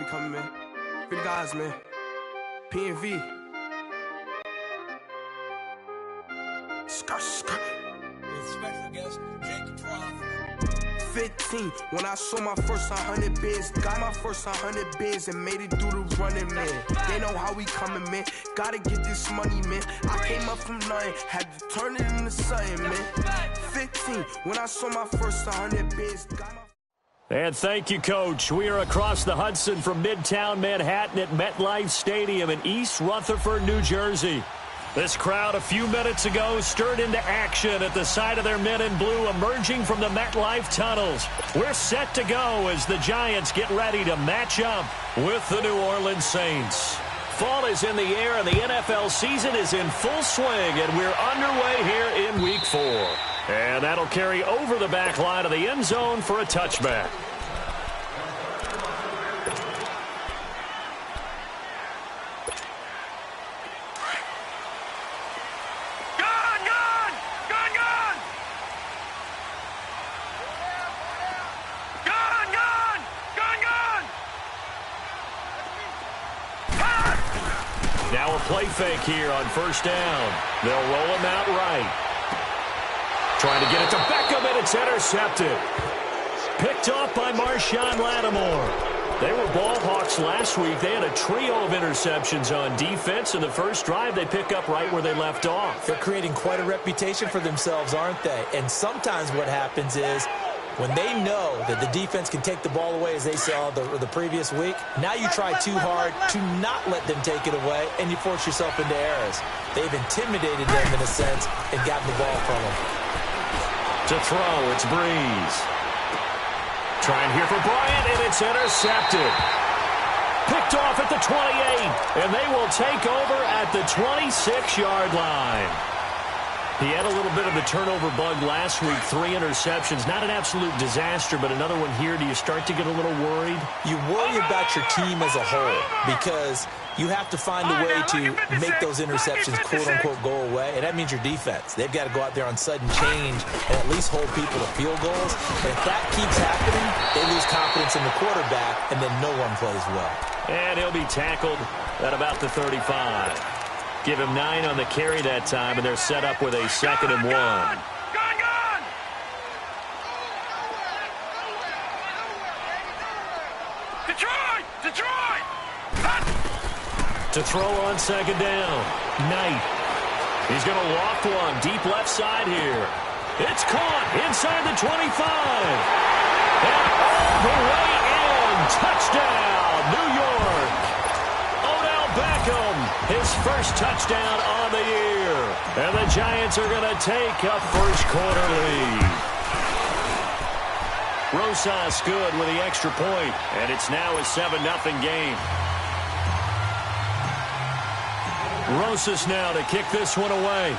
we coming, man. Free the guys, man. P&V. Skirt, skirt. Special guest, Jake Prof. 15, when I saw my first 100 bids, got my first 100 bids and made it through the running, man. They know how we coming, man. Gotta get this money, man. I came up from nothing, had to turn it into something, man. 15, when I saw my first 100 bids, got my... And thank you, Coach. We are across the Hudson from Midtown Manhattan at MetLife Stadium in East Rutherford, New Jersey. This crowd a few minutes ago stirred into action at the side of their men in blue emerging from the MetLife tunnels. We're set to go as the Giants get ready to match up with the New Orleans Saints. Fall is in the air and the NFL season is in full swing, and we're underway here in Week 4. And that'll carry over the back line of the end zone for a touchback. Now a play fake here on first down. They'll roll him out right. Trying to get it to Beckham, and it's intercepted. Picked off by Marshawn Lattimore. They were ball hawks last week. They had a trio of interceptions on defense. In the first drive, they pick up right where they left off. They're creating quite a reputation for themselves, aren't they? And sometimes what happens is, when they know that the defense can take the ball away, as they saw the previous week, now you try too hard to not let them take it away, and you force yourself into errors. They've intimidated them in a sense and gotten the ball from them. To throw, it's Breeze. Trying here for Bryant, and it's intercepted. Picked off at the 28, and they will take over at the 26-yard line. He had a little bit of a turnover bug last week, 3 interceptions. Not an absolute disaster, but another one here. Do you start to get a little worried? You worry about your team as a whole because you have to find a way to make those interceptions, quote-unquote, go away, and that means your defense. They've got to go out there on sudden change and at least hold people to field goals. And if that keeps happening, they lose confidence in the quarterback, and then no one plays well. And he'll be tackled at about the 35. Give him 9 on the carry that time, and they're set up with a 2nd and 1. Detroit! To throw on 2nd down. Knight. He's going to loft one deep left side here. It's caught inside the 25. And all the way in. Touchdown, New York. Beckham, his first touchdown on the year. And the Giants are going to take a first-quarter lead. Rosas good with the extra point, and it's now a 7-0 game. Rosas now to kick this one away.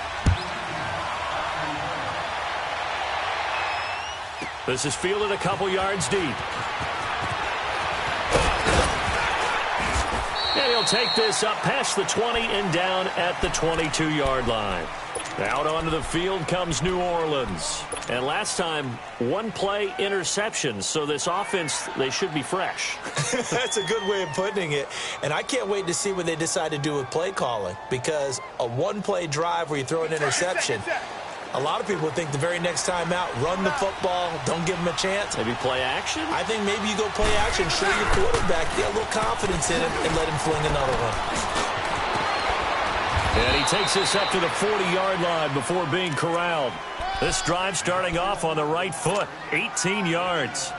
This is fielded a couple yards deep. And he'll take this up past the 20 and down at the 22-yard line. Out onto the field comes New Orleans. And last time, 1 play interception. So this offense, they should be fresh. That's a good way of putting it. And I can't wait to see what they decide to do with play calling. Because a 1-play drive where you throw an interception, a lot of people would think the very next time out, run the football, don't give him a chance. Maybe play action? I think maybe you go play action, show your quarterback, get a little confidence in him, and let him fling another one. And he takes this up to the 40-yard line before being corralled. This drive starting off on the right foot, 18 yards.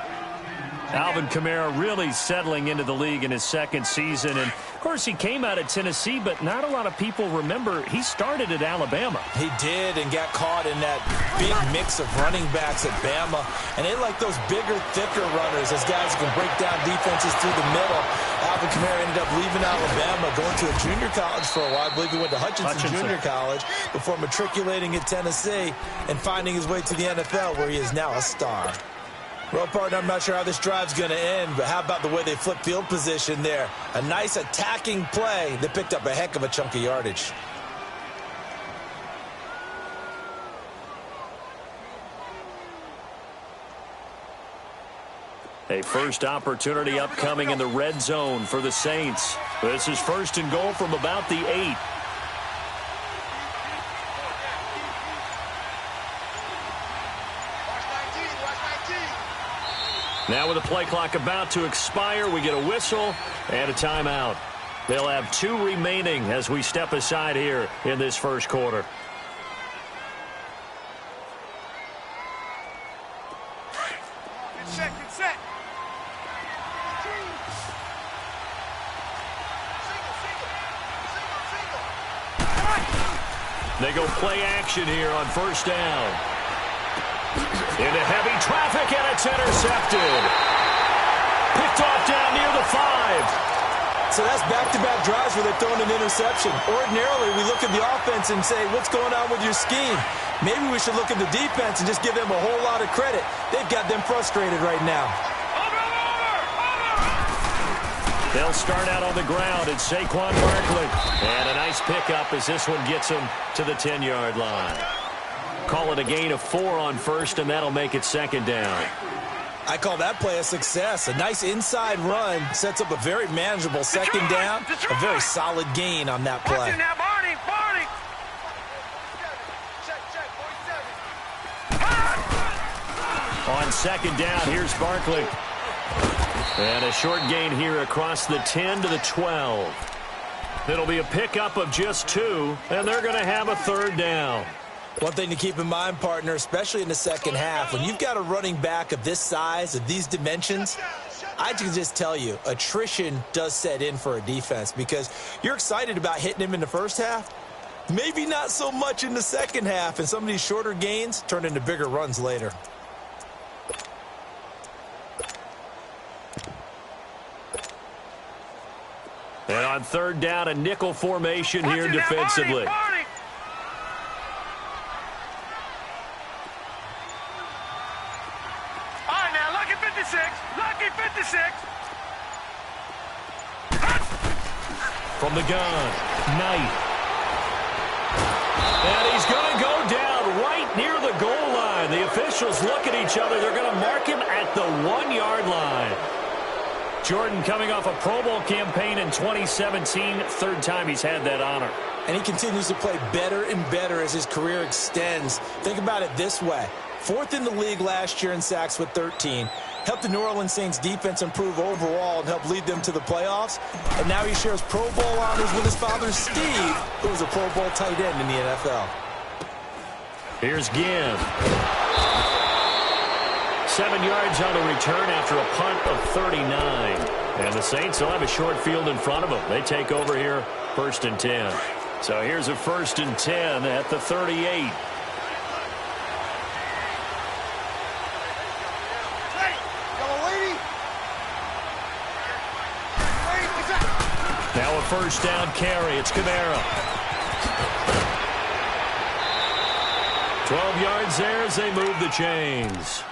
Alvin Kamara really settling into the league in his 2nd season. And, of course, he came out of Tennessee, but not a lot of people remember he started at Alabama. He did and got caught in that big mix of running backs at Bama. And they like those bigger, thicker runners, as guys who can break down defenses through the middle. Alvin Kamara ended up leaving Alabama, going to a junior college for a while. I believe he went to Hutchinson Junior College before matriculating at Tennessee and finding his way to the NFL, where he is now a star. Well, partner, I'm not sure how this drive's going to end, but how about the way they flip field position there? A nice attacking play that picked up a heck of a chunk of yardage. A first opportunity upcoming in the red zone for the Saints. This is first and goal from about the 8. Now with the play clock about to expire, we get a whistle and a timeout. They'll have 2 remaining as we step aside here in this first quarter. Get set. They go play action here on first down. Into heavy traffic, and it's intercepted. Picked off down near the 5. So that's back-to-back drives where they're throwing an interception. Ordinarily, we look at the offense and say, what's going on with your scheme? Maybe we should look at the defense and just give them a whole lot of credit. They've got them frustrated right now. They'll start out on the ground. It's Saquon Barkley. And a nice pickup as this one gets him to the 10-yard line. Call it a gain of 4 on first, and that'll make it second down. I call that play a success. A nice inside run sets up a very manageable second down. A very solid gain on that play. On second down, here's Barkley. And a short gain here across the 10 to the 12. It'll be a pickup of just 2, and they're going to have a third down. One thing to keep in mind, partner, especially in the second half, when you've got a running back of this size, of these dimensions, I can just tell you, attrition does set in for a defense because you're excited about hitting him in the first half. Maybe not so much in the second half, and some of these shorter gains turn into bigger runs later. And on third down, a nickel formation here defensively. From the gun, Knight. And he's going to go down right near the goal line. The officials look at each other. They're going to mark him at the 1-yard line. Jordan coming off a Pro Bowl campaign in 2017. Third time he's had that honor. And he continues to play better and better as his career extends. Think about it this way. 4th in the league last year in sacks with 13. Helped the New Orleans Saints defense improve overall and help lead them to the playoffs. And now he shares Pro Bowl honors with his father, Steve, who was a Pro Bowl tight end in the NFL. Here's Ginn. 7 yards on the return after a punt of 39. And the Saints will have a short field in front of them. They take over here, 1st and 10. So here's a 1st and 10 at the 38. Now a first down carry. It's Kamara. 12 yards there as they move the chains.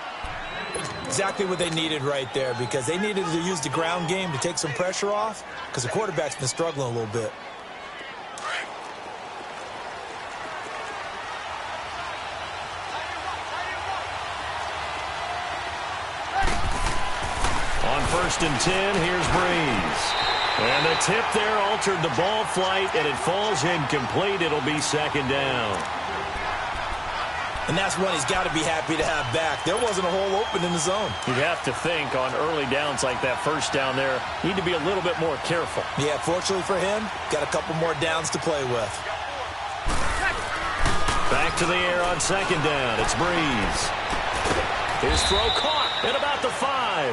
Exactly what they needed right there because they needed to use the ground game to take some pressure off because the quarterback's been struggling a little bit. On 1st and 10, here's Breeze. And the tip there altered the ball flight, and it falls incomplete. It'll be second down. And that's one he's got to be happy to have back. There wasn't a hole open in the zone. You'd have to think on early downs like that first down there, need to be a little bit more careful. Yeah, fortunately for him, got a couple more downs to play with. Back to the air on second down. It's Breeze. His throw caught at about the 5.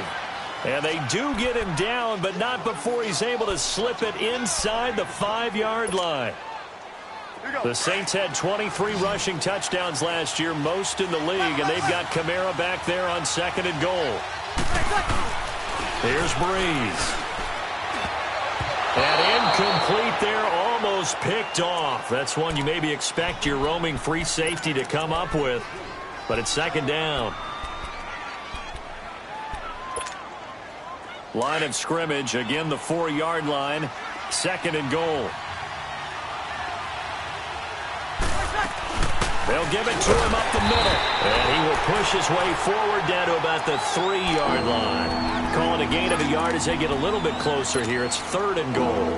And they do get him down, but not before he's able to slip it inside the 5-yard line. The Saints had 23 rushing touchdowns last year, most in the league, and they've got Kamara back there on 2nd and goal. Here's Breeze. And incomplete there, almost picked off. That's one you maybe expect your roaming free safety to come up with, but it's second down. Line of scrimmage, again the 4-yard line, 2nd and goal. They'll give it to him up the middle. And he will push his way forward down to about the 3-yard line. Calling a gain of a yard as they get a little bit closer here. It's 3rd and goal.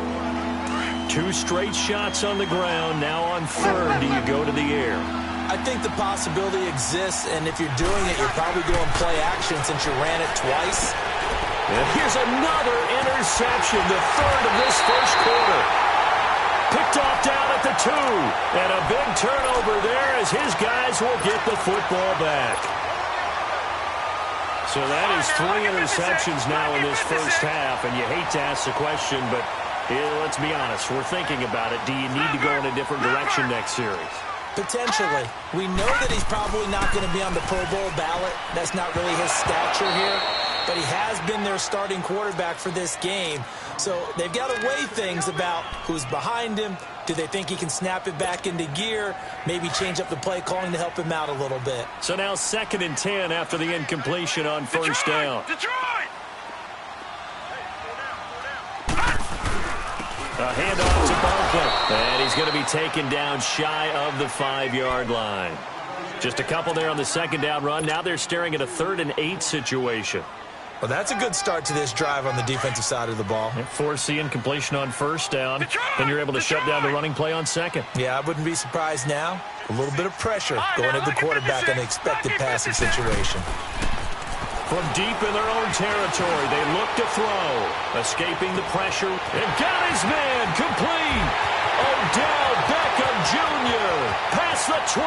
2 straight shots on the ground. Now on 3rd, do you go to the air? I think the possibility exists, and if you're doing it, you're probably doing play action since you ran it twice. And here's another interception, the 3rd of this first quarter. Picked off down at the 2. And a big turnover there as his guys will get the football back. So that is 3 interceptions now in this first half, and you hate to ask the question, but let's be honest, we're thinking about it. Do you need to go in a different direction next series? Potentially. We know that he's probably not going to be on the Pro Bowl ballot. That's not really his stature here. But he has been their starting quarterback for this game. So they've got to weigh things about who's behind him. Do they think he can snap it back into gear? Maybe change up the play calling to help him out a little bit. So now 2nd and 10 after the incompletion on first down. Detroit! A handoff to Barkley. And he's going to be taken down shy of the 5-yard line. Just a couple there on the 2nd down run. Now they're staring at a 3rd and 8 situation. Well, that's a good start to this drive on the defensive side of the ball. Force the incompletion on first down. Then you're able to shut down the running play on 2nd. Yeah, I wouldn't be surprised now. A little bit of pressure going at the quarterback in an expected passing situation. From deep in their own territory, they look to throw. Escaping the pressure. And got his man complete. Odell Beckham Jr. past the 20.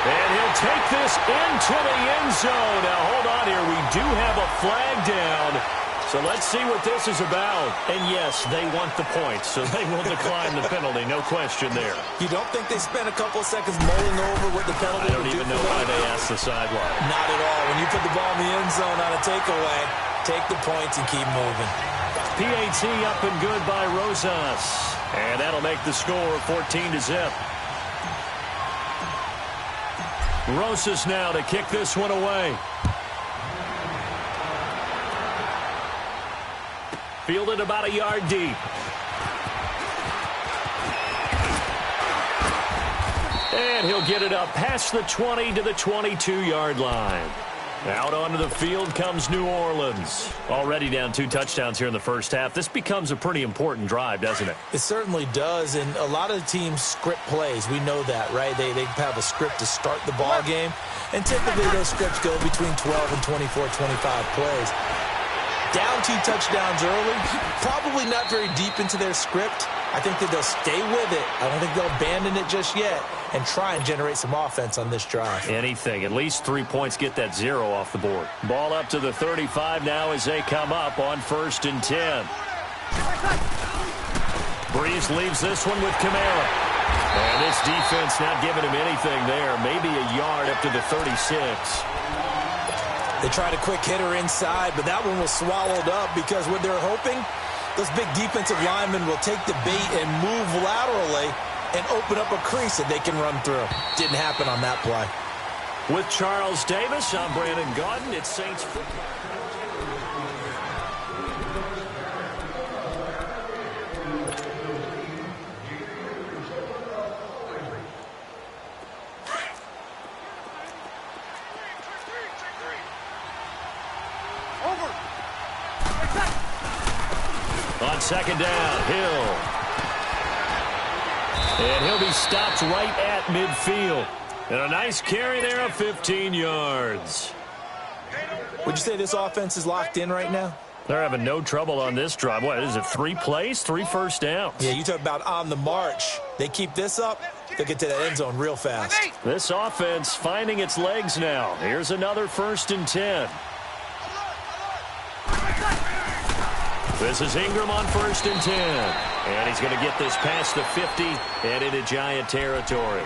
And he'll take this into the end zone. Now, hold on here. We do have a flag down. So let's see what this is about. And, yes, they want the points, so they will decline the penalty. No question there. You don't think they spent a couple of seconds mulling over what the penalty I don't even know why they asked the sideline. Not at all. When you put the ball in the end zone on a takeaway, take the points and keep moving. PAT up and good by Rosas. And that'll make the score 14-0. Rosas now to kick this one away. Fielded about a yard deep. And he'll get it up past the 20 to the 22-yard line. Out onto the field comes New Orleans. Already down 2 touchdowns here in the first half. This becomes a pretty important drive, doesn't it? It certainly does, and a lot of the teams script plays. We know that, right? They have a script to start the ball game, and typically those scripts go between 12 and 24, 25 plays. Down 2 touchdowns early, probably not very deep into their script. I think that they'll stay with it. I don't think they'll abandon it just yet and try and generate some offense on this drive. Anything. At least 3 points, get that 0 off the board. Ball up to the 35 now as they come up on 1st and 10. Breeze leaves this one with Kamara. And this defense not giving him anything there. Maybe a yard up to the 36. They tried a quick hitter inside, but that one was swallowed up because what they're hoping, those big defensive linemen will take the bait and move laterally and open up a crease that they can run through. Didn't happen on that play. With Charles Davis, I'm Brandon Gaudin. It's Saints football. On 2nd down, Hill. And he'll be stopped right at midfield. And a nice carry there of 15 yards. Would you say this offense is locked in right now? They're having no trouble on this drive. What is it, 3 plays, 3 first downs? Yeah, you talk about on the march. They keep this up, they'll get to that end zone real fast. This offense finding its legs now. Here's another 1st and 10. This is Ingram on 1st and 10. And he's going to get this past the 50 and into Giant territory.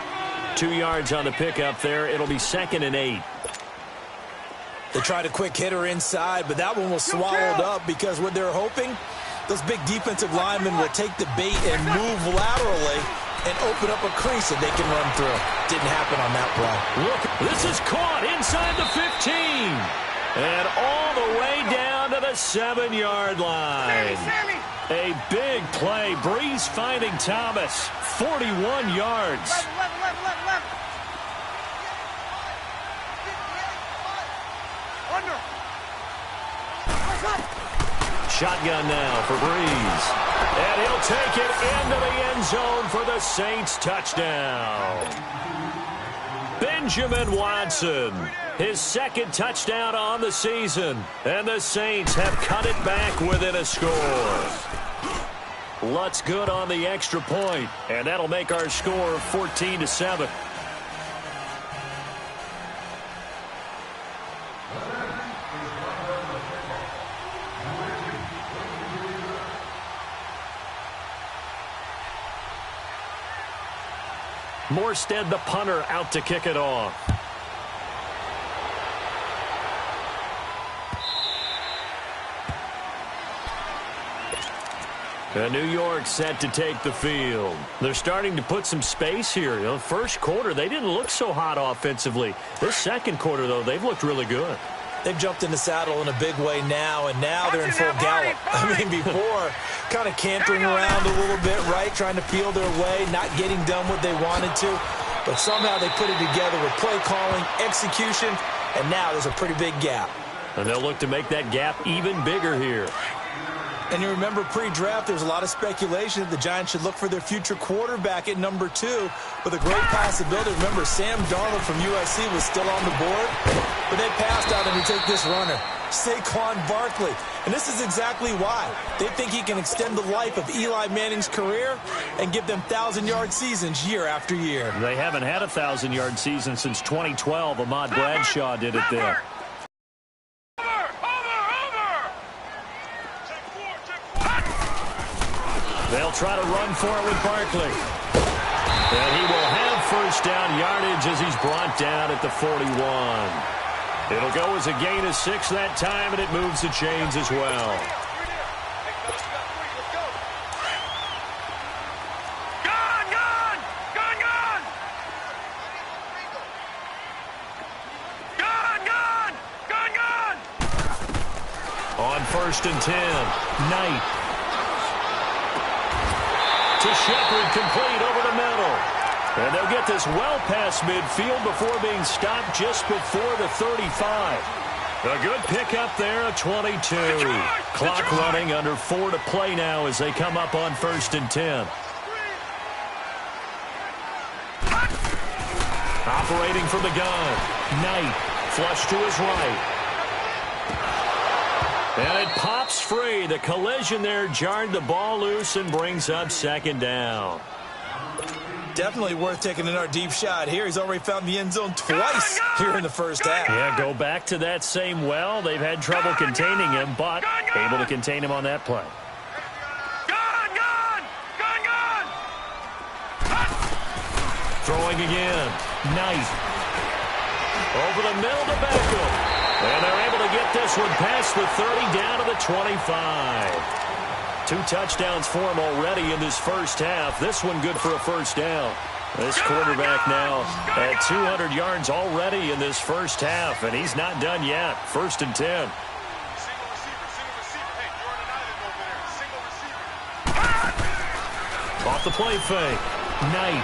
2 yards on the pickup there. It'll be 2nd and 8. They tried a quick hitter inside, but that one was swallowed up because what they're hoping, those big defensive linemen will take the bait and move laterally and open up a crease that they can run through. Didn't happen on that play. Look, this is caught inside the 15. And all the way down to the 7-yard line. A big play. Breeze finding Thomas. 41 yards. Shotgun now for Breeze. And he'll take it into the end zone for the Saints touchdown. Benjamin Watson, his second touchdown on the season. And the Saints have cut it back within a score. Lutz good on the extra point, and that'll make our score 14-7. Morstead, the punter, out to kick it off. And New York set to take the field. They're starting to put some space here. You know, first quarter, they didn't look so hot offensively. This second quarter, though, they've looked really good. They've jumped in the saddle in a big way now, and now they're in full gallop. I mean, before, kind of cantering around a little bit, right, trying to feel their way, not getting done what they wanted to. But somehow they put it together with play calling, execution, and now there's a pretty big gap. And they'll look to make that gap even bigger here. And you remember pre-draft, there's a lot of speculation that the Giants should look for their future quarterback at number 2 with a great possibility. Remember, Sam Darnold from USC was still on the board, but they passed on him to take this runner, Saquon Barkley. And this is exactly why. They think he can extend the life of Eli Manning's career and give them 1,000-yard seasons year after year. They haven't had a 1,000-yard season since 2012. Ahmad Bradshaw did it there. They'll try to run for it with Barkley. And he will have first down yardage as he's brought down at the 41. It'll go as a gain of 6 that time, and it moves the chains as well. On 1st and 10, Knight. To Shepard, complete over the middle. And they'll get this well past midfield before being stopped just before the 35. A good pickup there, a 22. Clock running, under 4 to play now as they come up on 1st and 10. Operating from the gun. Knight, flush to his right. And it pops free. The collision there jarred the ball loose and brings up 2nd down. Definitely worth taking in our deep shot here. He's already found the end zone twice here in the first half. Yeah, go back to that same well. They've had trouble containing him, but able to contain him on that play. Throwing again. Knight. Over the middle to Beckham. And they're able to get this one past the 30 down to the 25. 2 touchdowns for him already in this first half. This one good for a first down. This quarterback now at 200 yards already in this first half, and he's not done yet. 1st and 10. Off the play fake. Knight.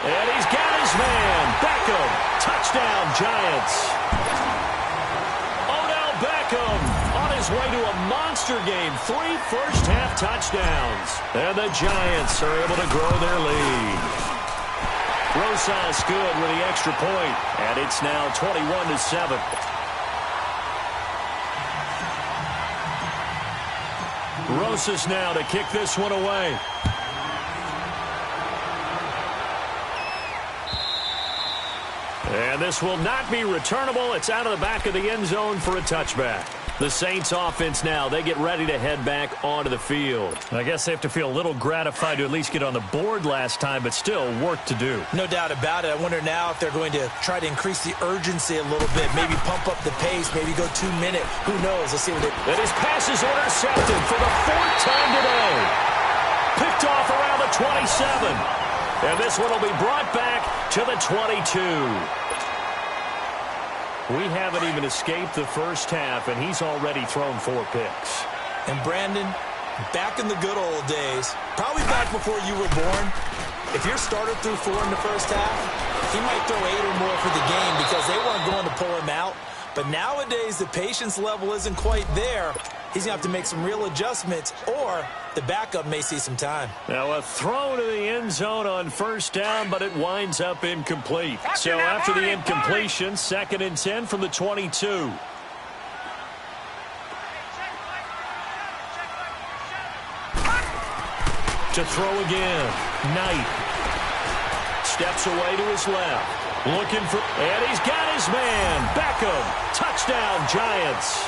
And he's got his man. Beckham. Touchdown, Giants. Odell Beckham on his way to a monster game. 3 first-half touchdowns. And the Giants are able to grow their lead. Rosas good with the extra point. And it's now 21-7. Rosas now to kick this one away. And this will not be returnable. It's out of the back of the end zone for a touchback. The Saints offense now, they get ready to head back onto the field. I guess they have to feel a little gratified to at least get on the board last time, but still work to do. No doubt about it. I wonder now if they're going to try to increase the urgency a little bit, maybe pump up the pace, maybe go 2-minute. Who knows? Let's see what they... And his pass is intercepted for the 4th time today. Picked off around the 27. And this one will be brought back to the 22. We haven't even escaped the first half, and he's already thrown 4 picks. And Brandon, back in the good old days, probably back before you were born, if your starter threw 4 in the first half, He might throw 8 or more for the game because they weren't going to pull him out. But nowadays, the patience level isn't quite there. He's going to have to make some real adjustments, or the backup may see some time. Now a throw to the end zone on first down, but it winds up incomplete. So after the incompletion, 2nd and 10 from the 22. To throw again. Knight steps away to his left. Looking for, and he's got his man. Beckham. Touchdown, Giants.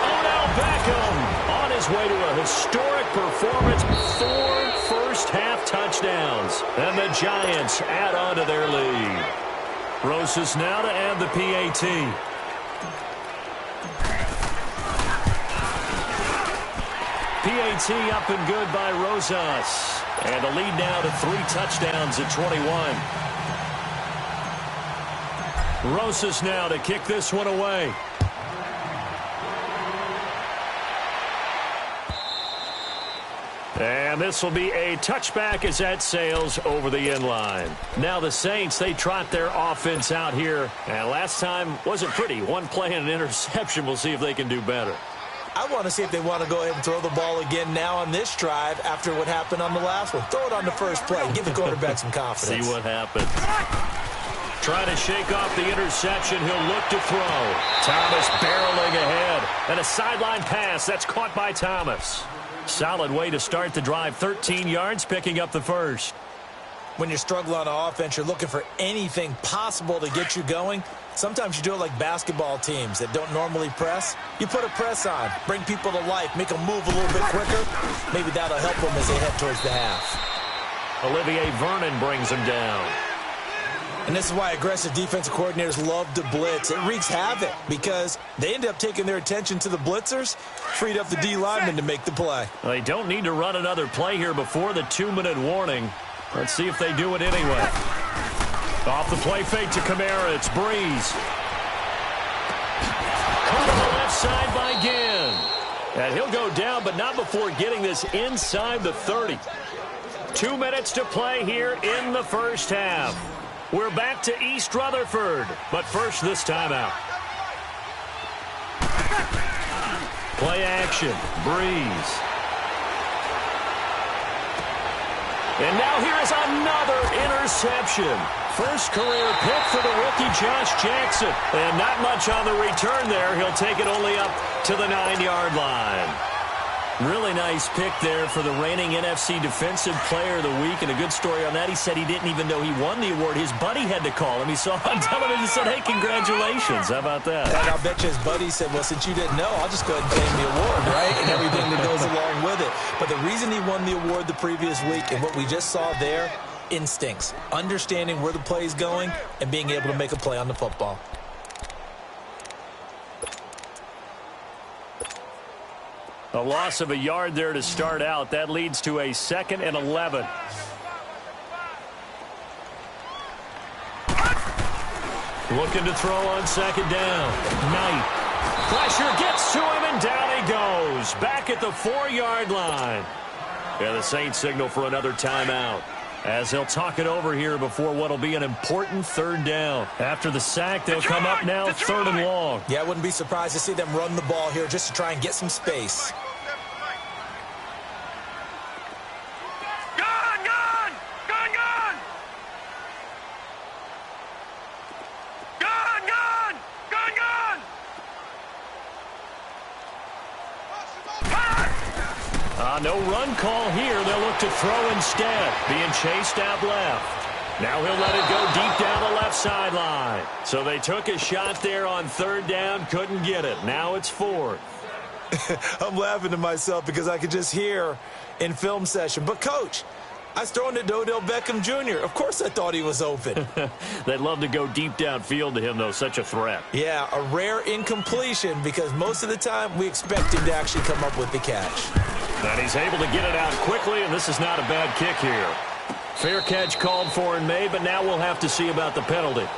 Odell Beckham on his way to a historic performance. 4 first-half touchdowns. And the Giants add on to their lead. Rosas now to add the PAT. PAT up and good by Rosas. And a lead now to 3 touchdowns at 21. Rosas now to kick this one away. And this will be a touchback as that sails over the end line. Now the Saints, they trot their offense out here. And last time wasn't pretty. 1 play and an interception. We'll see if they can do better. I want to see if they want to go ahead and throw the ball again now on this drive after what happened on the last one. Throw it on the first play. Give the quarterback some confidence. See what happens. Trying to shake off the interception. He'll look to throw. Thomas barreling ahead. And a sideline pass. That's caught by Thomas. Solid way to start the drive. 13 yards, picking up the first. When you're struggling on offense, you're looking for anything possible to get you going. Sometimes you do it like basketball teams that don't normally press. You put a press on, bring people to life, make them move a little bit quicker. Maybe that'll help them as they head towards the half. Olivier Vernon brings him down. And this is why aggressive defensive coordinators love to blitz. It wreaks havoc because they end up taking their attention to the blitzers, freed up the D linemen to make the play. They don't need to run another play here before the 2-minute warning. Let's see if they do it anyway. Off the play fake to Kamara. It's Breeze. Caught on the left side by Ginn. And he'll go down, but not before getting this inside the 30. 2 minutes to play here in the first half. We're back to East Rutherford, but first this timeout. Play action. Breeze. And now here is another interception. First career pick for the rookie Josh Jackson. And not much on the return there. He'll take it only up to the 9-yard line. Really nice pick there for the reigning NFC Defensive Player of the Week. And a good story on that. He said he didn't even know he won the award. His buddy had to call him. He saw him on television and said, hey, congratulations. How about that? And I'll bet you his buddy said, well, since you didn't know, I'll just go ahead and claim the award, right? And everything that goes along with it. But the reason he won the award the previous week and what we just saw there, instincts, understanding where the play is going and being able to make a play on the football. A loss of a yard there to start out. That leads to a 2nd and 11. Looking to throw on 2nd down. Knight. Pressure gets to him, and down he goes. Back at the 4-yard line. And the Saints signal for another timeout, as they'll talk it over here before what will be an important 3rd down. After the sack, they'll come up now 3rd and long. Yeah, I wouldn't be surprised to see them run the ball here just to try and get some space. No run call here. They'll look to throw instead. Being chased out left. Now he'll let it go deep down the left sideline. So they took a shot there on 3rd down. Couldn't get it. Now it's 4th. I'm laughing to myself because I could just hear in film session. But, Coach, I was throwing it to Odell Beckham Jr. Of course I thought he was open. They'd love to go deep downfield to him, though. Such a threat. Yeah, a rare incompletion because most of the time we expect him to actually come up with the catch. And he's able to get it out quickly, and this is not a bad kick here. Fair catch called for and made, but now we'll have to see about the penalty.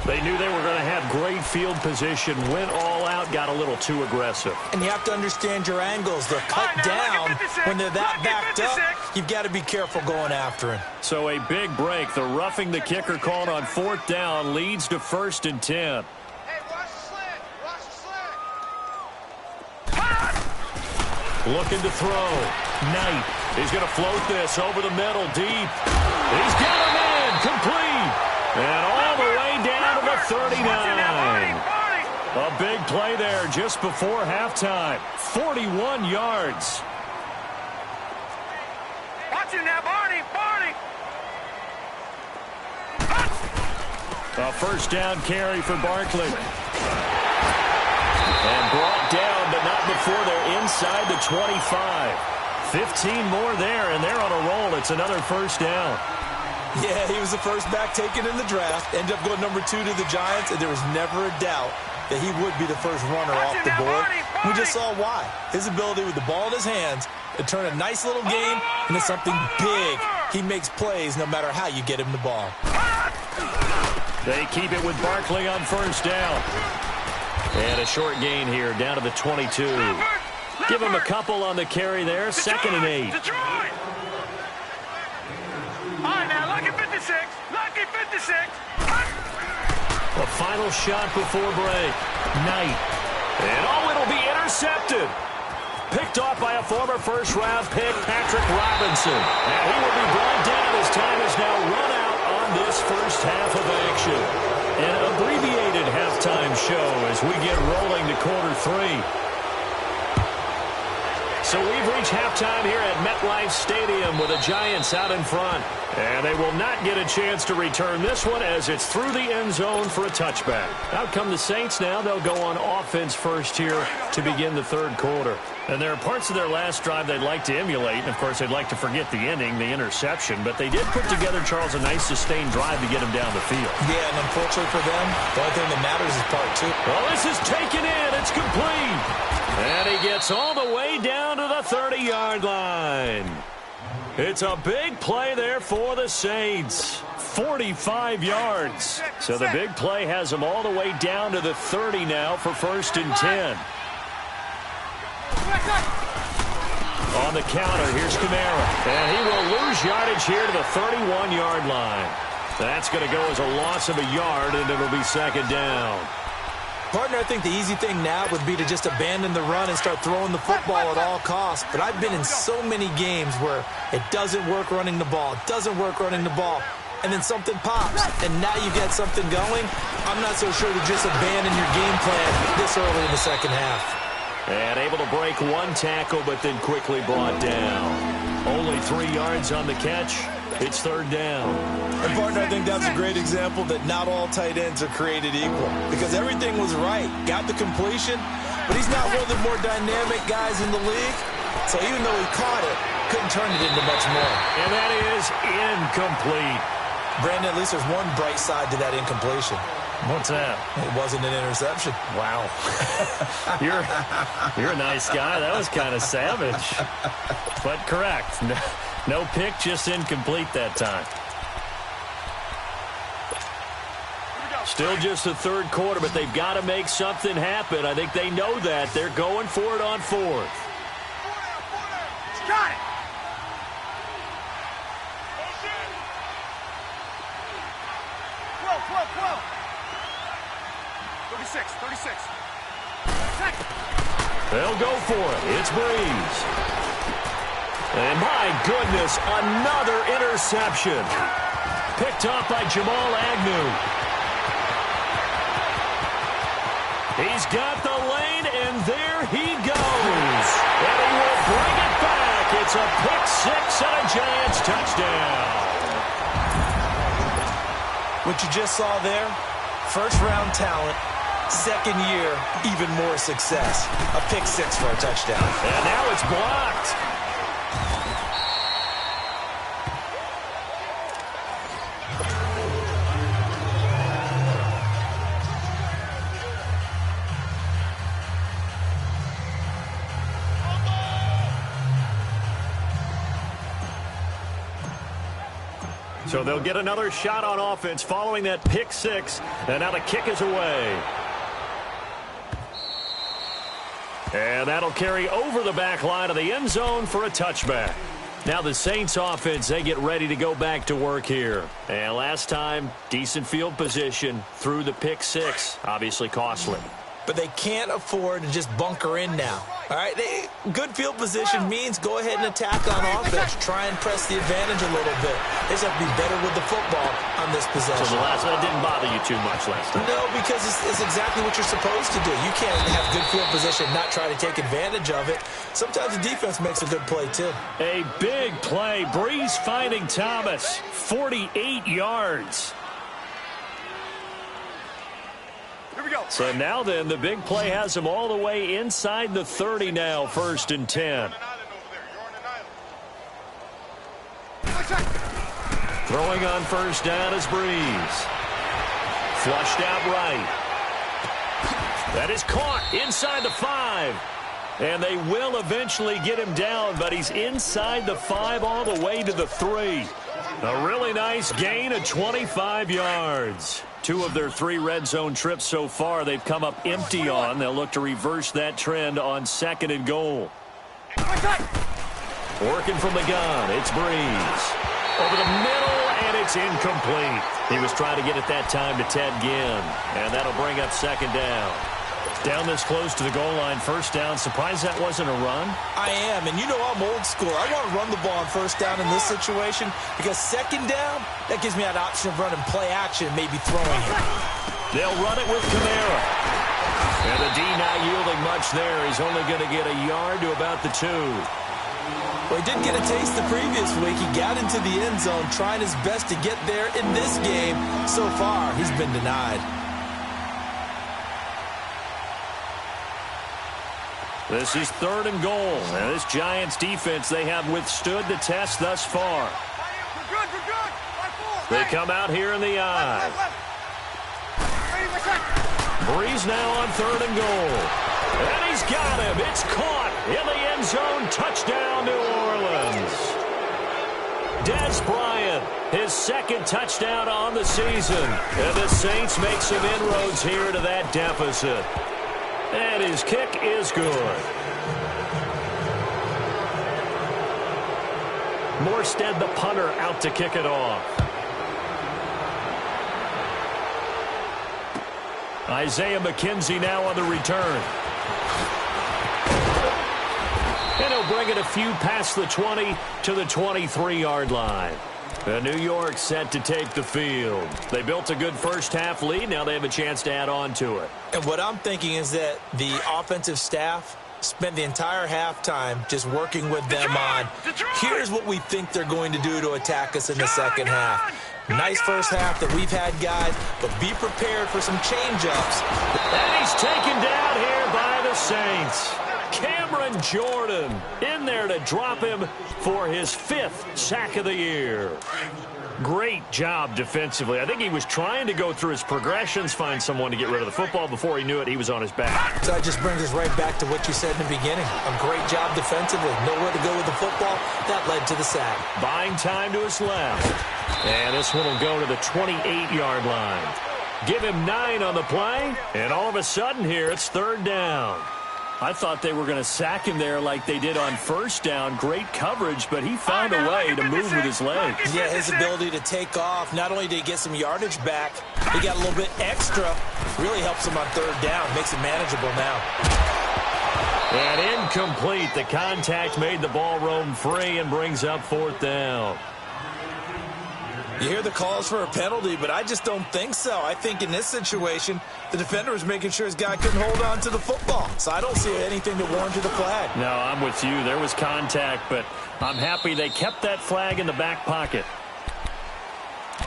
They knew they were going to have great field position, went all out, got a little too aggressive. And you have to understand your angles. They're cut down when they're that backed up. You've got to be careful going after him. So a big break. The roughing the kicker called on 4th down leads to 1st and 10. Hey, watch the slant. Watch the slant. Looking to throw. Knight is going to float this over the middle deep. He's got him in. Complete. And all the way down to the 39. A big play there just before halftime. 41 yards. Watch it now, Barney. A 1st down carry for Barkley. And brought down, but not before they're inside the 25. 15 more there, and they're on a roll. It's another 1st down. Yeah, he was the first back taken in the draft. Ended up going number 2 to the Giants, and there was never a doubt that he would be the first runner off the board. We just saw why. His ability with the ball in his hands to turn a nice little game into something big. He makes plays no matter how you get him the ball. They keep it with Barkley on 1st down. And a short gain here, down to the 22. Give him a couple on the carry there, 2nd and 8. All right, now, lucky 56. Lucky 56. The final shot before break. Knight. And it'll be intercepted. Picked off by a former first-round pick, Patrick Robinson. And he will be brought down as time is now run out on this first half of action. An abbreviated halftime show as we get rolling to quarter 3. So we've reached halftime here at MetLife Stadium with the Giants out in front. And they will not get a chance to return this one as it's through the end zone for a touchback. Out come the Saints now. They'll go on offense first here to begin the 3rd quarter. And there are parts of their last drive they'd like to emulate. And, of course, they'd like to forget the ending, the interception. But they did put together, Charles, a nice sustained drive to get him down the field. Yeah, and unfortunately for them, the only thing that matters is part 2. Well, this is taken in. It's complete. And he gets all the way down to the 30-yard line. It's a big play there for the Saints. 45 yards. So the big play has them all the way down to the 30 now for 1st and 10. On the counter, here's Kamara. And he will lose yardage here to the 31-yard line. That's going to go as a loss of a yard, and it'll be 2nd down. Partner, I think the easy thing now would be to just abandon the run and start throwing the football at all costs. But I've been in so many games where it doesn't work running the ball, and then something pops, and now you get something going. I'm not so sure to just abandon your game plan this early in the 2nd half. And able to break 1 tackle, but then quickly brought down. Only 3 yards on the catch. It's 3rd down. And, partner, I think that's a great example that not all tight ends are created equal. Because everything was right. Got the completion, but he's not one of the more dynamic guys in the league. So even though he caught it, couldn't turn it into much more. And that is incomplete. Brandon, at least there's one bright side to that incompletion. What's that? It wasn't an interception. Wow. You're a nice guy. That was kind of savage. But correct. No pick, just incomplete that time. Still just the 3rd quarter, but they've got to make something happen. I think they know that. They're going for it on 4th. Got it. Whoa. 36. They'll go for it. It's Breeze. And my goodness, another interception. Picked up by Jamal Agnew. He's got the lane, and there he goes. And he will bring it back. It's a pick-6 and a Giants touchdown. What you just saw there, first-round talent, 2nd year, even more success. A pick-6 for a touchdown. And now it's blocked. So they'll get another shot on offense following that pick six. And now the kick is away. And that'll carry over the back line of the end zone for a touchback. Now the Saints offense, they get ready to go back to work here. And last time, decent field position through the pick six. Obviously costly. But they can't afford to just bunker in now. All right, good field position means go ahead and attack on offense. Try and press the advantage a little bit. They just have to be better with the football on this possession. So that didn't bother you too much last time? No, because it's exactly what you're supposed to do. You can't have good field position and not try to take advantage of it. Sometimes the defense makes a good play, too. A big play. Breeze finding Thomas. 48 yards. So now then, the big play has him all the way inside the 30 now, 1st and 10. Throwing on first down is Breeze. Flushed out right. That is caught inside the 5. And they will eventually get him down, but he's inside the 5 all the way to the 3. A really nice gain of 25 yards. 2 of their 3 red zone trips so far they've come up empty on. They'll look to reverse that trend on 2nd and goal. Working from the gun, it's Breeze. Over the middle, and it's incomplete. He was trying to get it that time to Ted Ginn, and that'll bring up 2nd down. Down this close to the goal line, 1st down. Surprised that wasn't a run? I am, and you know I'm old school. I want to run the ball on 1st down in this situation because 2nd down, that gives me an option of running play action, maybe throwing it. They'll run it with Kamara. And the D not yielding much there. He's only going to get a yard to about the 2. Well, he didn't get a taste the previous week. He got into the end zone trying his best to get there in this game. So far, he's been denied. This is 3rd and goal. Now this Giants defense, they have withstood the test thus far. They come out here in the eye. Breeze now on 3rd and goal. And he's got him. It's caught in the end zone. Touchdown, New Orleans. Dez Bryant, his 2nd touchdown on the season. And the Saints make some inroads here to that deficit. And his kick is good. Morstead, the punter, out to kick it off. Isaiah McKenzie now on the return. And he'll bring it a few past the 20 to the 23-yard line. New York set to take the field. They built a good first-half lead. Now they have a chance to add on to it. And what I'm thinking is that the offensive staff spent the entire halftime just working with them on, here's what we think they're going to do to attack us in the 2nd half. Nice first half that we've had, guys, but be prepared for some change-ups. And he's taken down here by the Saints. Cameron Jordan in there to drop him for his 5th sack of the year. Great job defensively. I think he was trying to go through his progressions, find someone to get rid of the football. Before he knew it, he was on his back. So that just brings us right back to what you said in the beginning. A great job defensively. Nowhere to go with the football. That led to the sack. Buying time to his left. And this one will go to the 28-yard line. Give him 9 on the play. And all of a sudden here, it's 3rd down. I thought they were going to sack him there like they did on 1st down. Great coverage, but he found a way to move with his legs. Yeah, his ability to take off. Not only did he get some yardage back, he got a little bit extra. Really helps him on 3rd down. Makes it manageable now. And incomplete. The contact made the ball roam free and brings up 4th down. You hear the calls for a penalty, but I just don't think so. I think in this situation, the defender was making sure his guy couldn't hold on to the football. So I don't see anything to warrant the flag. No, I'm with you. There was contact, but I'm happy they kept that flag in the back pocket.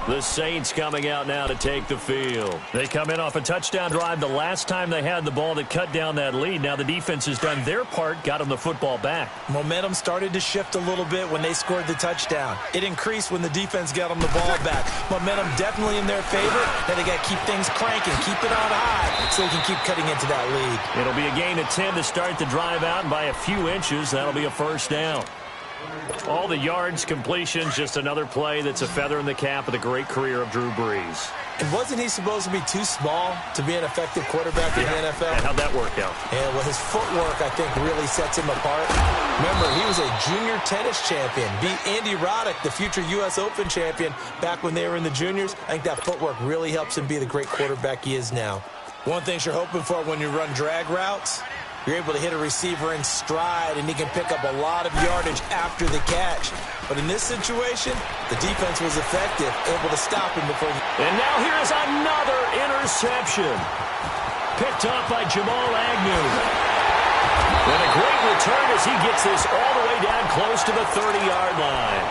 The Saints coming out now to take the field. They come in off a touchdown drive the last time they had the ball that cut down that lead. Now the defense has done their part, got them the football back. Momentum started to shift a little bit when they scored the touchdown. It increased when the defense got them the ball back. Momentum definitely in their favor. Now they got to keep things cranking, keep it on high so they can keep cutting into that lead. It'll be a gain of 10 to start the drive out, and by a few inches, that'll be a 1st down. All the yards, completions, just another play that's a feather in the cap of the great career of Drew Brees. And wasn't he supposed to be too small to be an effective quarterback in the NFL? And how'd that work out? Yeah, well, his footwork, I think, really sets him apart. Remember, he was a junior tennis champion, beat Andy Roddick, the future U.S. Open champion, back when they were in the juniors. I think that footwork really helps him be the great quarterback he is now. One thing you're hoping for when you run drag routes, you're able to hit a receiver in stride, and he can pick up a lot of yardage after the catch. But in this situation, the defense was effective, able to stop him before he... And now here's another interception. Picked up by Jamal Agnew. And a great return as he gets this all the way down close to the 30-yard line.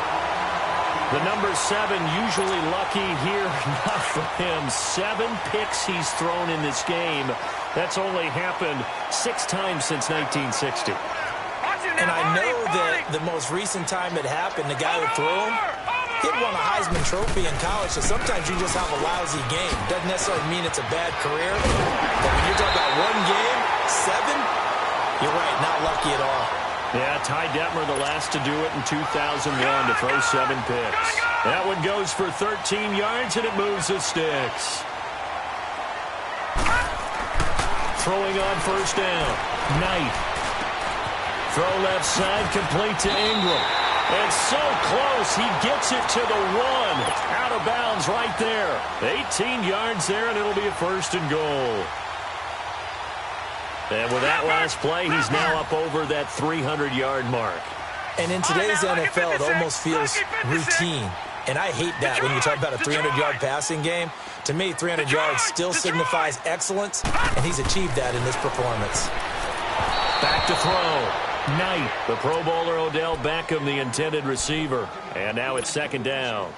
The number 7 usually lucky here, not for him. 7 picks he's thrown in this game. That's only happened 6 times since 1960. And I know that the most recent time it happened, the guy who threw him, he had won a Heisman Trophy in college, so sometimes you just have a lousy game. Doesn't necessarily mean it's a bad career, but when you're talking about one game, 7, you're right, not lucky at all. Yeah, Ty Detmer, the last to do it in 2001 to throw 7 picks. That one goes for 13 yards, and it moves the sticks. Throwing on first down. Knight. Throw left side, complete to Ingram. And so close, he gets it to the 1. Out of bounds right there. 18 yards there, and it'll be a first and goal. And with that last play, he's now up over that 300-yard mark. And in today's NFL, it almost feels routine. And I hate that when you talk about a 300-yard passing game. To me, 300 yards still signifies excellence, and he's achieved that in this performance. Back to throw. Knight, the Pro Bowler Odell Beckham, the intended receiver. And now it's second down.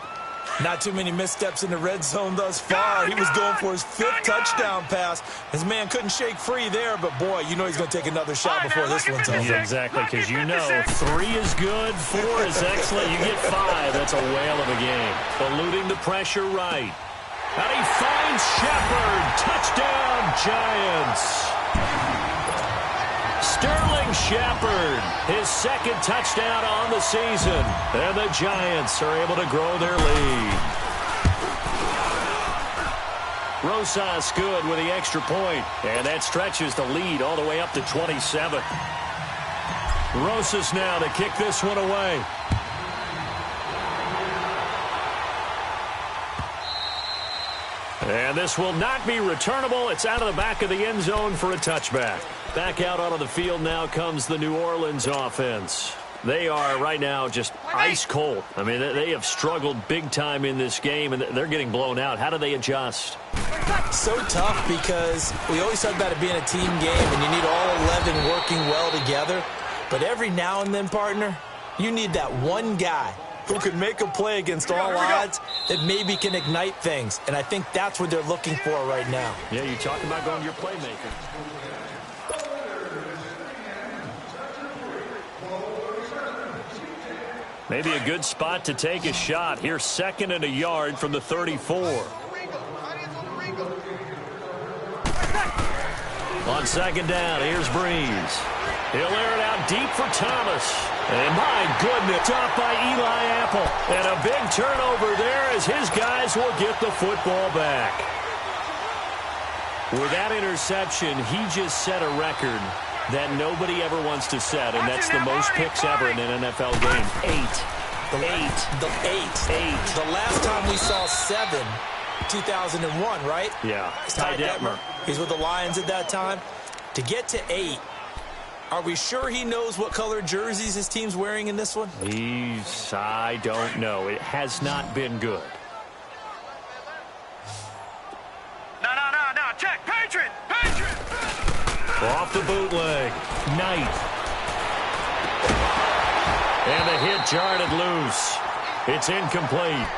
Not too many missteps in the red zone thus far. He was going for his 5th touchdown pass. His man couldn't shake free there, but boy, you know he's going to take another shot before this one's over. Yeah, exactly, because you know 3 is good, 4 is excellent. You get 5. That's a whale of a game. Eluding the pressure right. And he finds Shepard. Touchdown, Giants. Sterling Shepard, his 2nd touchdown on the season. And the Giants are able to grow their lead. Rosas good with the extra point. And that stretches the lead all the way up to 27. Rosas now to kick this one away. And this will not be returnable. It's out of the back of the end zone for a touchback. Back out onto the field now comes the New Orleans offense. They are right now just ice cold. I mean, they have struggled big time in this game, and they're getting blown out. How do they adjust? So tough because we always talk about it being a team game, and you need all 11 working well together. But every now and then, partner, you need that one guy who can make a play against all odds that maybe can ignite things. And I think that's what they're looking for right now. Yeah, you're talking about going to your playmaker. Maybe a good spot to take a shot. Here's 2nd and a yard from the 34. On 2nd down, here's Breeze. He'll air it out deep for Thomas. And my goodness, stopped by Eli Apple. And a big turnover there as his guys will get the football back. With that interception, he just set a record that nobody ever wants to set, and that's the most picks ever in an NFL game. 8. The last time we saw 7, 2001, right? Yeah. Ty Detmer. He's with the Lions at that time. To get to 8, are we sure he knows what color jerseys his team's wearing in this one? I don't know. It has not been good. No. Check. Patriot. Off the bootleg. Knight. And the hit jarred it loose. It's incomplete.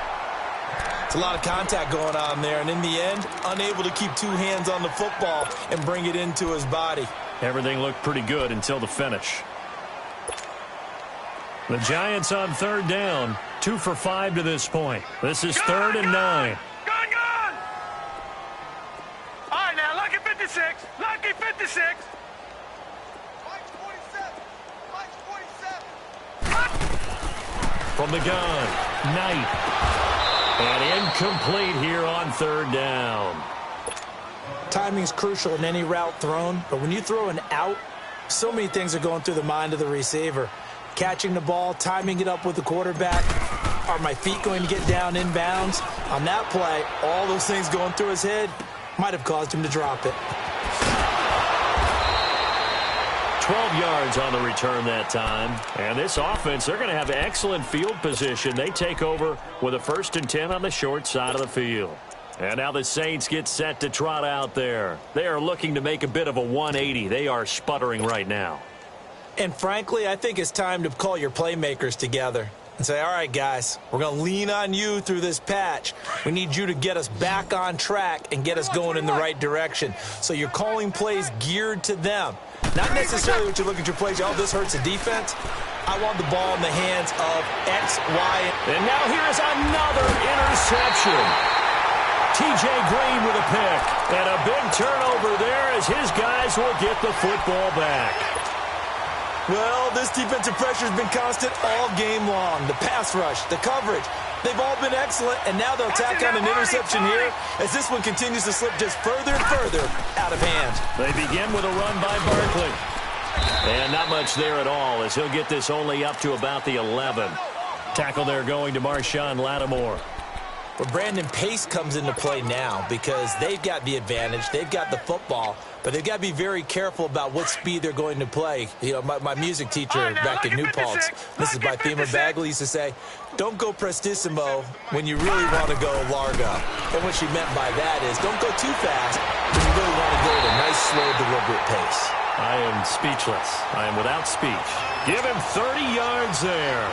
It's a lot of contact going on there, and in the end, unable to keep 2 hands on the football and bring it into his body. Everything looked pretty good until the finish. The Giants on 3rd down. 2 for 5 to this point. This is 3rd and 9. Gone! All right, now, lucky 56. Lucky 56. from the gun. Knight. And incomplete here on third down. Timing's crucial in any route thrown, but when you throw an out, so many things are going through the mind of the receiver. Catching the ball, timing it up with the quarterback. Are my feet going to get down inbounds? On that play, all those things going through his head might have caused him to drop it. 12 yards on the return that time. And this offense, they're going to have excellent field position. They take over with a 1st and 10 on the short side of the field. And now the Saints get set to trot out there. They are looking to make a bit of a 180. They are sputtering right now. And frankly, I think it's time to call your playmakers together and say, all right, guys, we're going to lean on you through this patch. We need you to get us back on track and get us going in the right direction. So you're calling plays geared to them. Not necessarily what you look at your plays, oh, this hurts the defense. I want the ball in the hands of X, Y. And now here is another interception. T.J. Green with a pick. And a big turnover there as his guys will get the football back. Well, this defensive pressure has been constant all game long. The pass rush, the coverage, they've all been excellent, and now they'll tack on an interception here as this one continues to slip just further and further out of hand. They begin with a run by Barkley. And not much there at all as he'll get this only up to about the 11. Tackle there going to Marshawn Lattimore. Well, Brandon, pace comes into play now because they've got the advantage. They've got the football, but they've got to be very careful about what speed they're going to play. You know, my music teacher back in New Paltz, Mrs. Bythema Bagley, used to say, don't go prestissimo when you really want to go largo. And what she meant by that is don't go too fast when you really want to go at a nice, slow, deliberate pace. I am speechless. I am without speech. Give him 30 yards there.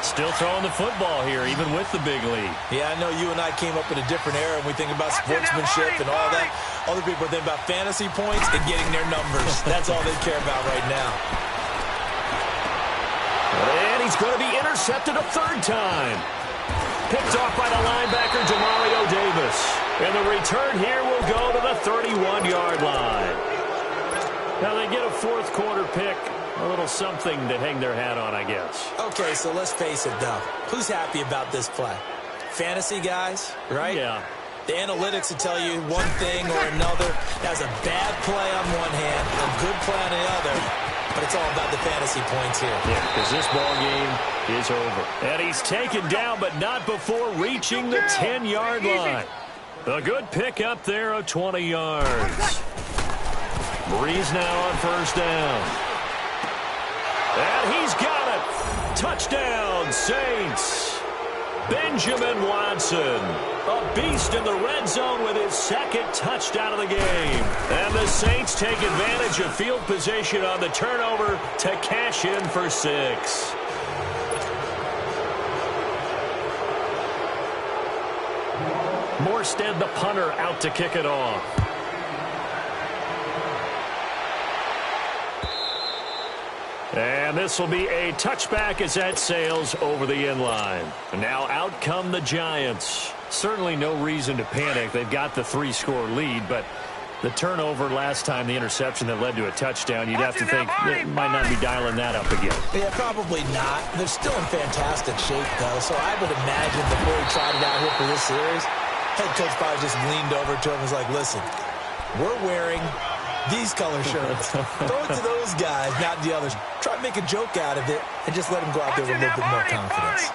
Still throwing the football here, even with the big lead. Yeah, I know you and I came up in a different era, and we think about sportsmanship and all that. Other people are thinking about fantasy points and getting their numbers. That's all they care about right now. And he's going to be intercepted a 3rd time. Picked off by the linebacker, Demario Davis. And the return here will go to the 31-yard line. Now they get a 4th quarter pick. A little something to hang their hat on, I guess. Okay, so let's face it, though. Who's happy about this play? Fantasy guys, right? Yeah. The analytics will tell you one thing or another. That's a bad play on one hand, a good play on the other. But it's all about the fantasy points here. Yeah, because this ball game is over. And he's taken down, but not before reaching the 10-yard line. A good pick up there of 20 yards. Breeze now on 1st down. And he's got it. Touchdown, Saints. Benjamin Watson, a beast in the red zone with his 2nd touchdown of the game. And the Saints take advantage of field position on the turnover to cash in for 6. Morstead, the punter, out to kick it off. And this will be a touchback as that sails over the end line. And now out come the Giants. Certainly no reason to panic. They've got the 3-score lead, but the turnover last time, the interception that led to a touchdown, you'd have to think they might not be dialing that up again. Yeah, probably not. They're still in fantastic shape, though, so I would imagine before he tried it out here for this series, head coach probably just leaned over to him and was like, listen, we're wearing these color shirts. Throw it to those guys, not the others. Try to make a joke out of it and just let them go out there with a little bit more confidence.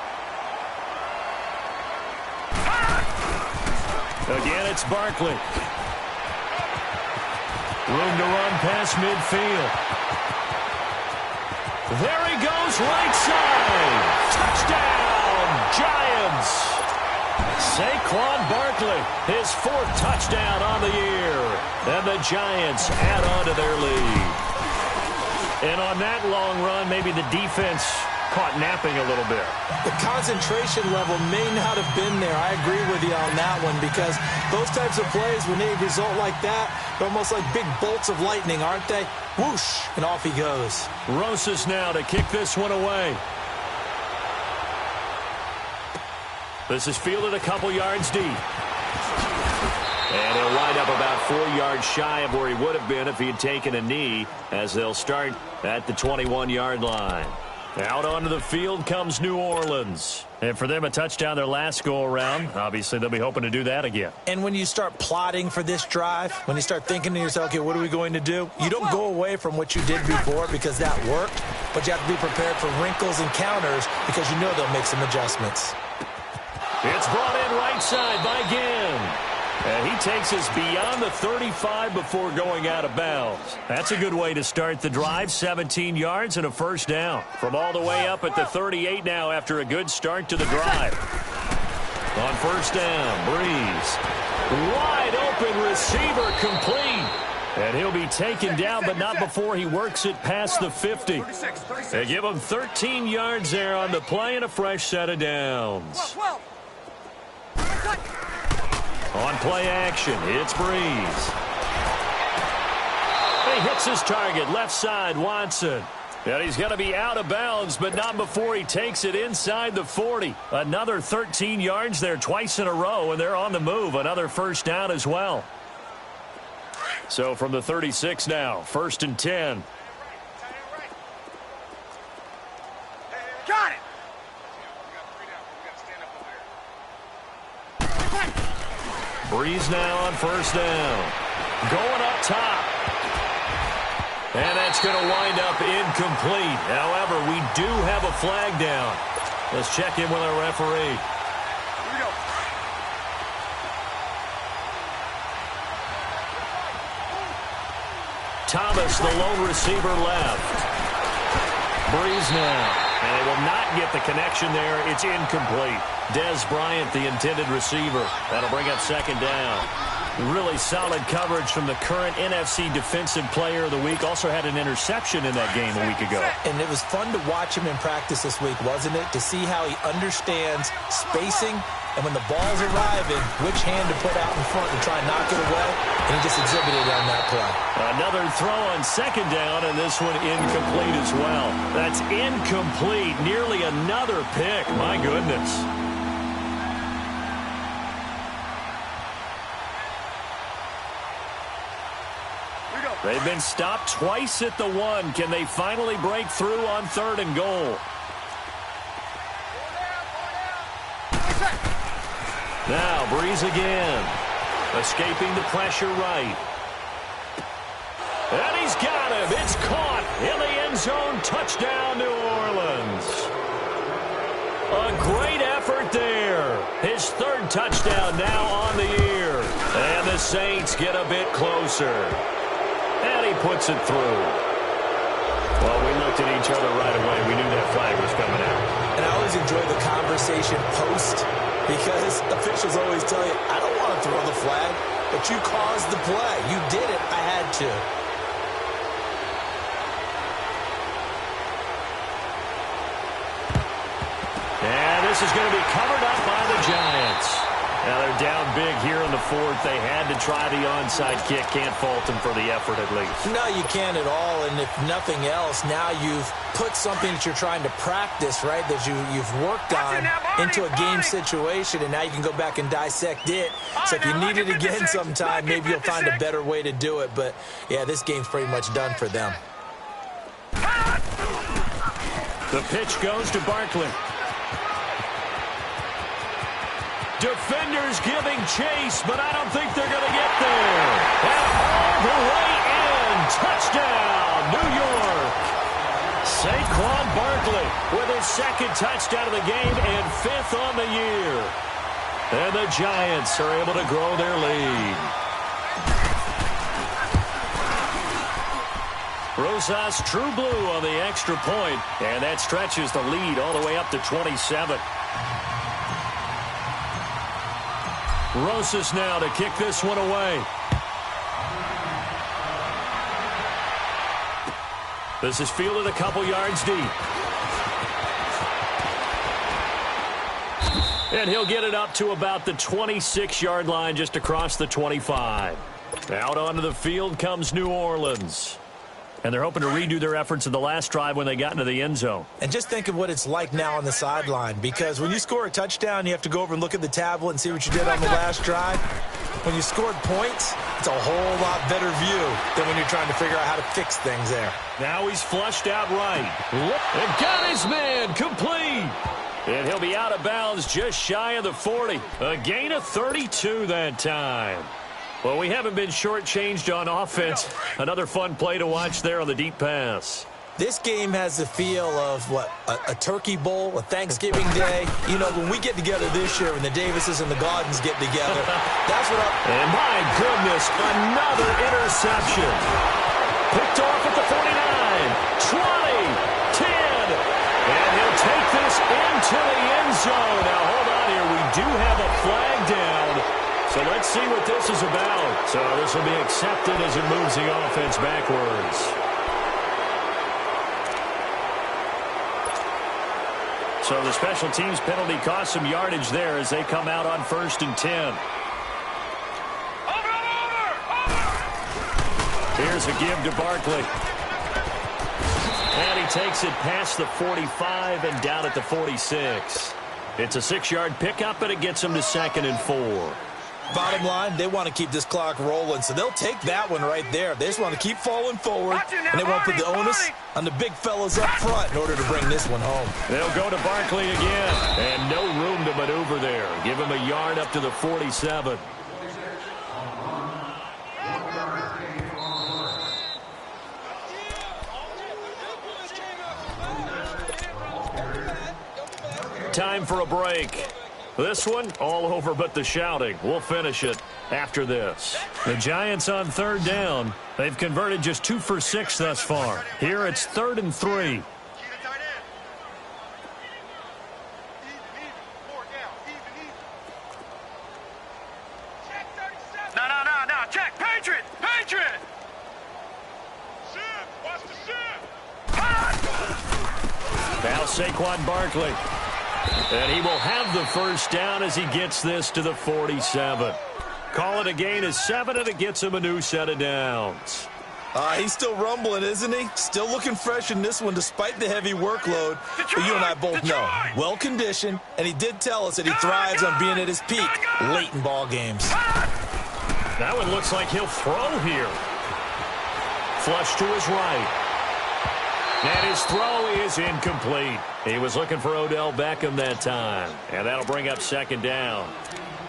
Again, it's Barkley. Room to run past midfield. There he goes, right side. Touchdown, Giants. Saquon Barkley, his 4th touchdown on the year. And the Giants add on to their lead. And on that long run, maybe the defense caught napping a little bit. The concentration level may not have been there. I agree with you on that one because those types of plays, when they result like that, they're almost like big bolts of lightning, aren't they? Whoosh, and off he goes. Rosas now to kick this one away. This is fielded a couple yards deep. And he'll wind up about 4 yards shy of where he would have been if he had taken a knee, as they'll start at the 21-yard line. Out onto the field comes New Orleans. And for them, a touchdown their last go-around. Obviously, they'll be hoping to do that again. And when you start plotting for this drive, when you start thinking to yourself, okay, what are we going to do? You don't go away from what you did before because that worked, but you have to be prepared for wrinkles and counters because you know they'll make some adjustments. It's brought in right side by Ginn. And he takes us beyond the 35 before going out of bounds. That's a good way to start the drive. 17 yards and a first down. From all the way up at the 38 now after a good start to the drive. On first down, Breeze. Wide open receiver complete. And he'll be taken down, but not before he works it past the 50. They give him 13 yards there on the play and a fresh set of downs. On play action, it's Breeze. He hits his target, left side, Watson. And he's going to be out of bounds, but not before he takes it inside the 40. Another 13 yards there twice in a row, and they're on the move. Another first down as well. So from the 36 now, 1st and 10. Got it! Breeze now on first down. Going up top. And that's going to wind up incomplete. However, we do have a flag down. Let's check in with our referee. Here we go. Thomas, the lone receiver, left. Breeze now. And they will not get the connection there. It's incomplete. Dez Bryant, the intended receiver. That'll bring up second down. Really solid coverage from the current NFC Defensive Player of the Week. Also had an interception in that game a week ago. And it was fun to watch him in practice this week, wasn't it? To see how he understands spacing and when the ball's arriving, which hand to put out in front to try and knock it away. And he just exhibited on that play. Another throw on second down, and this one incomplete as well. That's incomplete. Nearly another pick. My goodness. They've been stopped twice at the 1. Can they finally break through on 3rd and goal? Now, Breeze again. Escaping the pressure right. And he's got him. It's caught in the end zone. Touchdown, New Orleans. A great effort there. His 3rd touchdown now on the year. And the Saints get a bit closer. And he puts it through. Well, we looked at each other right away. We knew that flag was coming out. And I always enjoy the conversation post because officials always tell you, I don't want to throw the flag, but you caused the play. You did it. I had to. And this is going to be covered up by the Giants. Now they're down big here in the 4th. They had to try the onside kick. Can't fault them for the effort at least. No, you can't at all. And if nothing else, now you've put something that you're trying to practice, right, that you've worked on into a game situation, and now you can go back and dissect it. So if you need it again sometime, maybe you'll find a better way to do it. But, yeah, this game's pretty much done for them. The pitch goes to Barkley. Defenders giving chase, but I don't think they're going to get there. And all the way in. Touchdown, New York. Saquon Barkley with his 2nd touchdown of the game and 5th on the year. And the Giants are able to grow their lead. Rosas true blue on the extra point, and that stretches the lead all the way up to 27. Rosas now to kick this one away. This is fielded a couple yards deep. And he'll get it up to about the 26-yard line just across the 25. Out onto the field comes New Orleans. And they're hoping to redo their efforts in the last drive when they got into the end zone. And just think of what it's like now on the sideline, because when you score a touchdown, you have to go over and look at the tablet and see what you did on the last drive. when you scored points, it's a whole lot better view than when you're trying to figure out how to fix things there. Now he's flushed out right. And got his man complete. And he'll be out of bounds just shy of the 40. A gain of 32 that time. Well, we haven't been shortchanged on offense. Another fun play to watch there on the deep pass. This game has the feel of, a turkey bowl, a Thanksgiving day. You know, when we get together this year, when the Davises and the Gaudens get together, that's what And my goodness, another interception. Picked off at the 49, 20, 10. And he'll take this into the end zone. Now, hold on here. We do have a flag down. So let's see what this is about. So this will be accepted as it moves the offense backwards. So the special teams penalty cost some yardage there as they come out on 1st and 10. Here's a give to Barkley. And he takes it past the 45 and down at the 46. It's a 6-yard pickup, and it gets him to 2nd and 4. Bottom line, they want to keep this clock rolling, so they'll take that one right there. They just want to keep falling forward, and they won't put the onus on the big fellas up front in order to bring this one home. They'll go to Barkley again, and no room to maneuver there. Give him a yard up to the 47. Time for a break. This one, all over but the shouting. We'll finish it after this. The Giants on 3rd down. They've converted just 2 for 6 thus far. Here it's 3rd and 3. No. Check. Patriot. Watch the ship. Now Saquon Barkley. And he will have the first down as he gets this to the 47. Call it a gain of 7, and it gets him a new set of downs. He's still rumbling, isn't he? Still looking fresh in this one despite the heavy workload. But you and I both know, well-conditioned, and he did tell us that he thrives on being at his peak late in ball games. That one looks like he'll throw here. Flush to his right. And his throw is incomplete. He was looking for Odell Beckham that time. And that'll bring up 2nd down.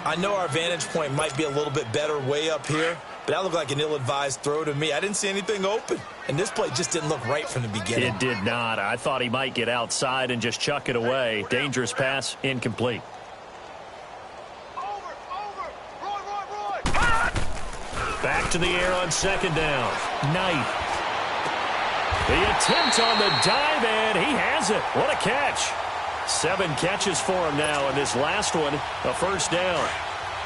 I know our vantage point might be a little bit better way up here, but that looked like an ill-advised throw to me. I didn't see anything open, and this play just didn't look right from the beginning. It did not. I thought he might get outside and just chuck it away. Dangerous pass, incomplete. Back to the air on 2nd down. Knight. The attempt on the dive, and he has it. What a catch. 7 catches for him now, and this last one, a first down.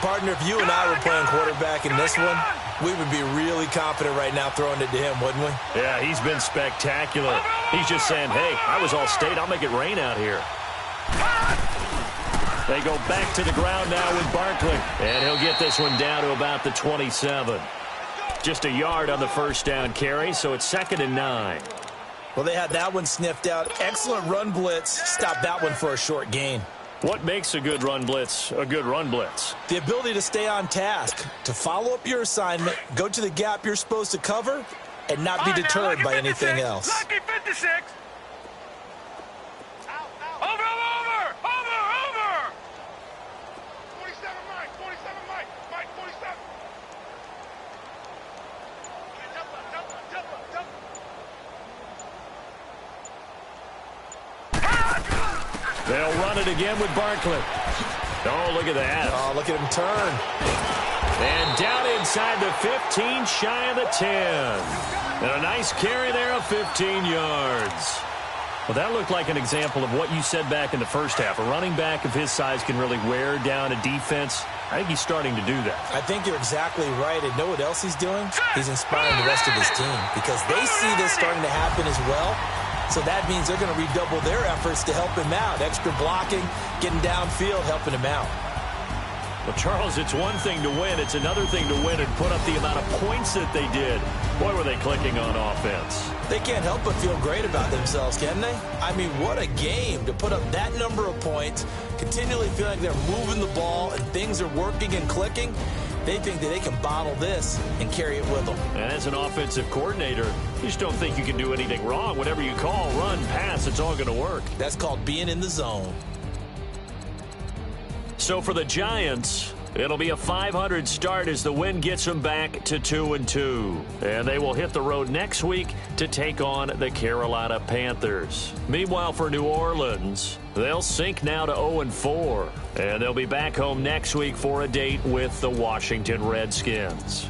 Partner, if you and I were playing quarterback in this one, we would be really confident right now throwing it to him, wouldn't we? Yeah, he's been spectacular. He's just saying, hey, I was all state. I'll make it rain out here. They go back to the ground now with Barkley, and he'll get this one down to about the 27. Just a yard on the first down carry, so it's 2nd and 9. Well, they had that one sniffed out. Excellent run blitz. Stop that one for a short gain. What makes a good run blitz a good run blitz? The ability to stay on task, to follow up your assignment, go to the gap you're supposed to cover, and not be deterred by anything else. Lucky 56. Over. 47, Mike. 47. They'll run it again with Barkley. Oh, look at that. Oh, look at him turn. And down inside the 15, shy of the 10. And a nice carry there of 15 yards. Well, that looked like an example of what you said back in the first half. A running back of his size can really wear down a defense. I think he's starting to do that. I think you're exactly right. And know what else he's doing? He's inspiring the rest of his team because they see this starting to happen as well. So that means they're going to redouble their efforts to help him out. Extra blocking, getting downfield, helping him out. Well, Charles, it's one thing to win. It's another thing to win and put up the amount of points that they did. Boy, were they clicking on offense. They can't help but feel great about themselves, can they? I mean, what a game to put up that number of points, continually feeling like they're moving the ball and things are working and clicking. They think that they can bottle this and carry it with them. And as an offensive coordinator, you just don't think you can do anything wrong. Whatever you call, run, pass, it's all going to work. That's called being in the zone. So for the Giants, it'll be a 500 start as the win gets them back to 2-2. And they will hit the road next week to take on the Carolina Panthers. Meanwhile, for New Orleans, they'll sink now to 0-4. And they'll be back home next week for a date with the Washington Redskins.